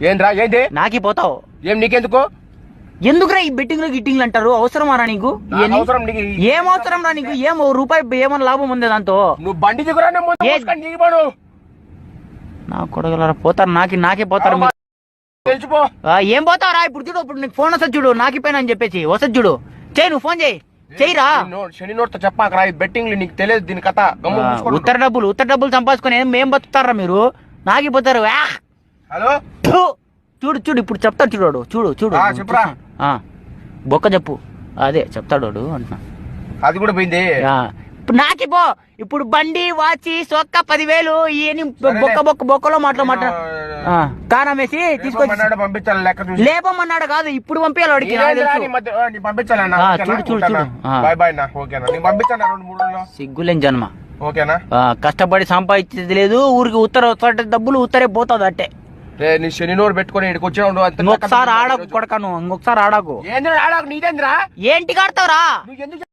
ఏంద్రా ఏంది నాకి పోతావు ఏం నీకెందుకు ఎందుకురా ఈ బెట్టింగ్లు గిట్టింగ్లు అంటారు అవసరమారా నీకు ఏం అవసరం రా నీకు ఏం రూపాయి ఏమన్నా లాభం ఉంది దాంతో నువ్వు బండి దిగురా నా కొడగలరా పోతారు నాకే పోతారు తెలిసిపో ఏం పోతావురా ఇప్పుడు చూడు ఇప్పుడు నీకు ఫోన్ వస్తుంది చూడు నాకిపోయినా అని చెప్పేసి వస్తుంది చూడు చెయ్యి నువ్వు ఫోన్ చెయ్యిరా శని నోట్తో చెప్పాకరా బెట్టింగ్లు నీకు తెలియదు దీని కథ ఉత్తర డబ్బులు సంపాదించుకొని ఏం బతుకుతారా మీరు నాకిపోతారు హలో చూడు ఇప్పుడు చెప్తాడు చూడు చెప్పురా బొక్క చెప్పు అదే చెప్తాడు అంటున్నా అది కూడా పోయింది ఇప్పుడు నాకిపో ఇప్పుడు బండి వాచి సొక్క 10,000 బొక్కలో మాట్లా కారం వేసి తీసుకొచ్చి పంపించాలి లెక్క చూసి లేపమన్నాడు కాదు ఇప్పుడు పంపించాలి వాడికి పంపించాలన్నా చూడు బాయ్ బాయ్ నా ఓకేనా నేను పంపించాను 2-3 రోజుల్లో సిగ్గులేని జన్మ ఓకేనా కష్టపడి సంపాదించేది లేదు ఊరికి ఉత్తర డబ్బులు ఉత్తరే పోతుంది అట్టే నీ శని నోరు పెట్టుకుని ఇక్కడికి వచ్చావు ఇంకొకసారి ఆడకు కొడకను ఇంకొకసారి ఆడకు ఏంద్రా ఆడకు నీదేంద్రా ఏంటి ఆడతావురా నువ్వు ఎందుకు